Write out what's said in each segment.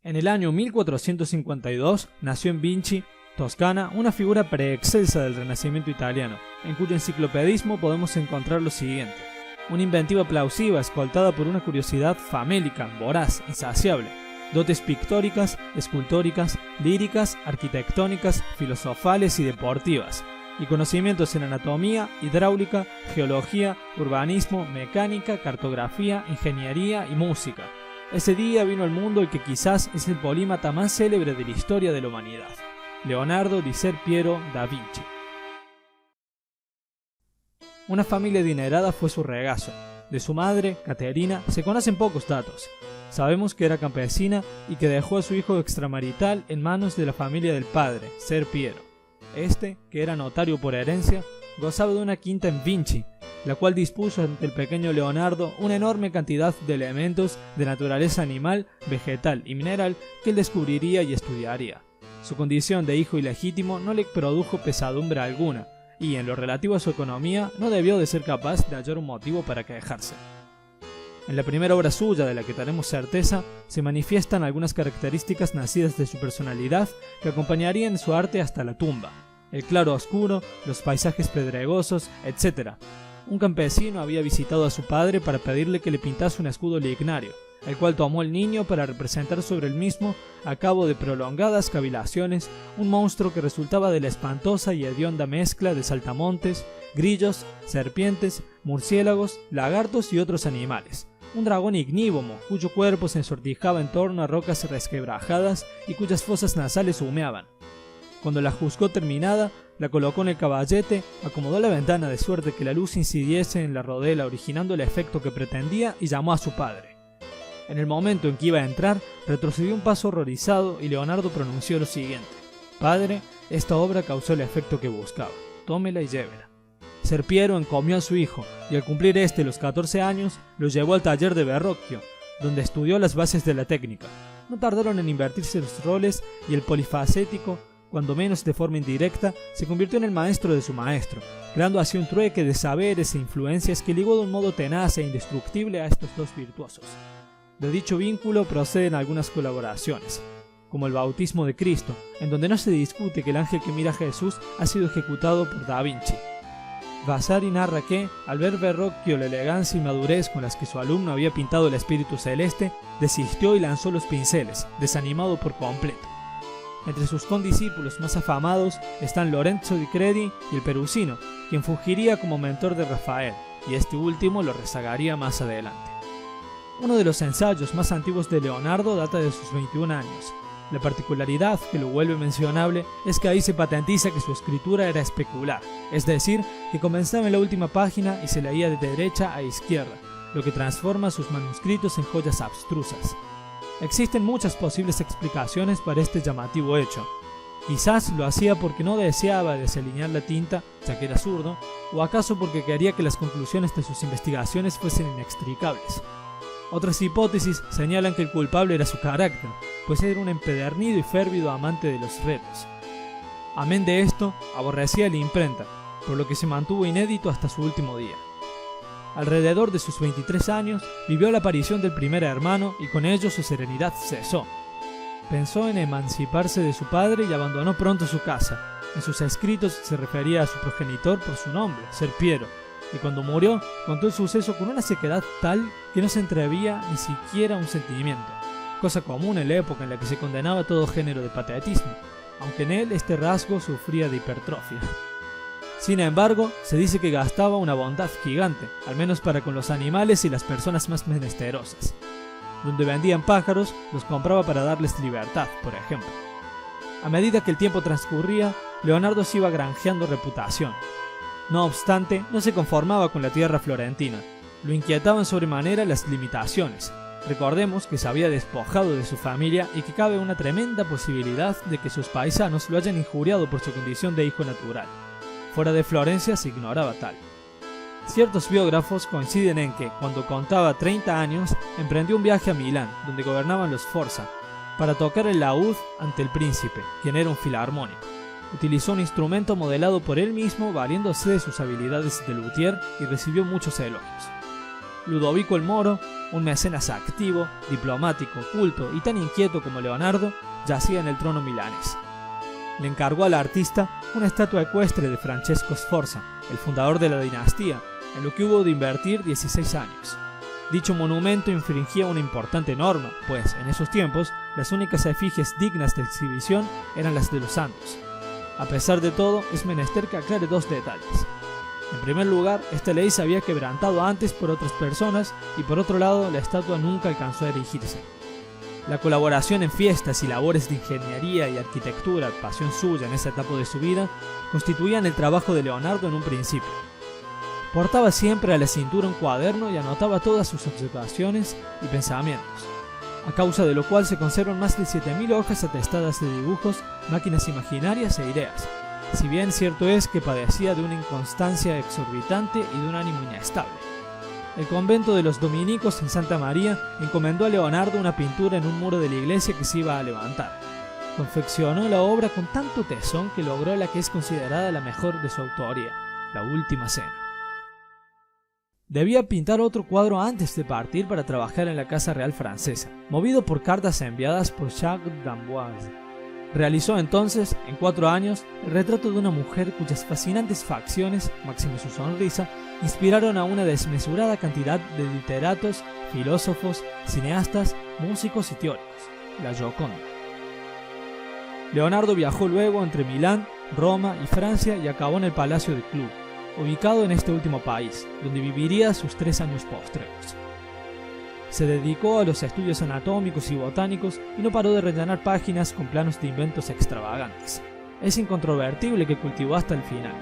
En el año 1452 nació en Vinci, Toscana, una figura preexcelsa del Renacimiento italiano, en cuyo enciclopedismo podemos encontrar lo siguiente: una inventiva plausiva escoltada por una curiosidad famélica, voraz, insaciable, dotes pictóricas, escultóricas, líricas, arquitectónicas, filosofales y deportivas, y conocimientos en anatomía, hidráulica, geología, urbanismo, mecánica, cartografía, ingeniería y música. Ese día vino al mundo el que quizás es el polímata más célebre de la historia de la humanidad: Leonardo di Ser Piero da Vinci. Una familia adinerada fue su regazo. De su madre, Caterina, se conocen pocos datos. Sabemos que era campesina y que dejó a su hijo extramarital en manos de la familia del padre, Ser Piero. Este, que era notario por herencia, gozaba de una quinta en Vinci, la cual dispuso ante el pequeño Leonardo una enorme cantidad de elementos de naturaleza animal, vegetal y mineral que él descubriría y estudiaría. Su condición de hijo ilegítimo no le produjo pesadumbre alguna, y en lo relativo a su economía no debió de ser capaz de hallar un motivo para quejarse. En la primera obra suya, de la que tenemos certeza, se manifiestan algunas características nacidas de su personalidad que acompañarían su arte hasta la tumba: el claro oscuro, los paisajes pedregosos, etc. Un campesino había visitado a su padre para pedirle que le pintase un escudo lignario, el cual tomó el niño para representar sobre el mismo, a cabo de prolongadas cavilaciones, un monstruo que resultaba de la espantosa y hedionda mezcla de saltamontes, grillos, serpientes, murciélagos, lagartos y otros animales. Un dragón ignívomo, cuyo cuerpo se ensortijaba en torno a rocas resquebrajadas y cuyas fosas nasales humeaban. Cuando la juzgó terminada, la colocó en el caballete, acomodó la ventana de suerte que la luz incidiese en la rodela originando el efecto que pretendía, y llamó a su padre. En el momento en que iba a entrar, retrocedió un paso horrorizado y Leonardo pronunció lo siguiente: «Padre, esta obra causó el efecto que buscaba. Tómela y llévela». Ser Piero encomió a su hijo, y al cumplir los 14 años, lo llevó al taller de Verrocchio, donde estudió las bases de la técnica. No tardaron en invertirse los roles, y el polifacético, cuando menos de forma indirecta, se convirtió en el maestro de su maestro, creando así un trueque de saberes e influencias que ligó de un modo tenaz e indestructible a estos dos virtuosos. De dicho vínculo proceden algunas colaboraciones, como el bautismo de Cristo, en donde no se discute que el ángel que mira a Jesús ha sido ejecutado por Da Vinci. Vasari narra que, al ver Verrocchio la elegancia y madurez con las que su alumno había pintado el espíritu celeste, desistió y lanzó los pinceles, desanimado por completo. Entre sus condiscípulos más afamados están Lorenzo di Credi y el Perusino, quien fungiría como mentor de Rafael, y este último lo rezagaría más adelante. Uno de los ensayos más antiguos de Leonardo data de sus 21 años. La particularidad que lo vuelve mencionable es que ahí se patentiza que su escritura era especular, es decir, que comenzaba en la última página y se leía de derecha a izquierda, lo que transforma sus manuscritos en joyas abstrusas. Existen muchas posibles explicaciones para este llamativo hecho. Quizás lo hacía porque no deseaba desalinear la tinta, ya que era zurdo, o acaso porque quería que las conclusiones de sus investigaciones fuesen inextricables. Otras hipótesis señalan que el culpable era su carácter, pues era un empedernido y férvido amante de los retos. Amén de esto, aborrecía la imprenta, por lo que se mantuvo inédito hasta su último día. Alrededor de sus 23 años, vivió la aparición del primer hermano y con ello su serenidad cesó. Pensó en emanciparse de su padre y abandonó pronto su casa. En sus escritos se refería a su progenitor por su nombre, Ser Piero, y cuando murió contó el suceso con una sequedad tal que no se entreveía ni siquiera un sentimiento, cosa común en la época en la que se condenaba todo género de patetismo, aunque en él este rasgo sufría de hipertrofia. Sin embargo, se dice que gastaba una bondad gigante, al menos para con los animales y las personas más menesterosas. Donde vendían pájaros, los compraba para darles libertad, por ejemplo. A medida que el tiempo transcurría, Leonardo se iba granjeando reputación. No obstante, no se conformaba con la tierra florentina. Lo inquietaban sobremanera las limitaciones. Recordemos que se había despojado de su familia y que cabe una tremenda posibilidad de que sus paisanos lo hayan injuriado por su condición de hijo natural. Fuera de Florencia se ignoraba tal. Ciertos biógrafos coinciden en que, cuando contaba 30 años, emprendió un viaje a Milán, donde gobernaban los Forza, para tocar el laúd ante el príncipe, quien era un filarmónico. Utilizó un instrumento modelado por él mismo, valiéndose de sus habilidades de luthier, y recibió muchos elogios. Ludovico el Moro, un mecenas activo, diplomático, culto y tan inquieto como Leonardo, yacía en el trono milanés. Le encargó al artista una estatua ecuestre de Francesco Sforza, el fundador de la dinastía, en lo que hubo de invertir 16 años. Dicho monumento infringía una importante norma, pues en esos tiempos las únicas efigies dignas de exhibición eran las de los santos. A pesar de todo, es menester que aclare dos detalles. En primer lugar, esta ley se había quebrantado antes por otras personas y por otro lado, la estatua nunca alcanzó a erigirse. La colaboración en fiestas y labores de ingeniería y arquitectura, pasión suya en esa etapa de su vida, constituían el trabajo de Leonardo en un principio. Portaba siempre a la cintura un cuaderno y anotaba todas sus observaciones y pensamientos, a causa de lo cual se conservan más de 7000 hojas atestadas de dibujos, máquinas imaginarias e ideas, si bien cierto es que padecía de una inconstancia exorbitante y de un ánimo inestable. El convento de los dominicos en Santa María encomendó a Leonardo una pintura en un muro de la iglesia que se iba a levantar. Confeccionó la obra con tanto tesón que logró la que es considerada la mejor de su autoría, La Última Cena. Debía pintar otro cuadro antes de partir para trabajar en la Casa Real Francesa, movido por cartas enviadas por Jacques d'Amboise. Realizó entonces, en 4 años, el retrato de una mujer cuyas fascinantes facciones, máxime su sonrisa, inspiraron a una desmesurada cantidad de literatos, filósofos, cineastas, músicos y teóricos, la Gioconda. Leonardo viajó luego entre Milán, Roma y Francia y acabó en el Palacio del Club, ubicado en este último país, donde viviría sus 3 años postreros. Se dedicó a los estudios anatómicos y botánicos y no paró de rellenar páginas con planos de inventos extravagantes. Es incontrovertible que cultivó hasta el final.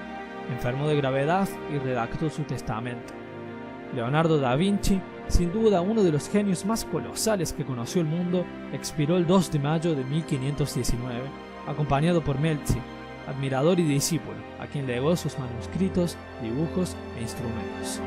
Enfermó de gravedad y redactó su testamento. Leonardo da Vinci, sin duda uno de los genios más colosales que conoció el mundo, expiró el 2 de mayo de 1519, acompañado por Melzi, admirador y discípulo, a quien legó sus manuscritos, dibujos e instrumentos.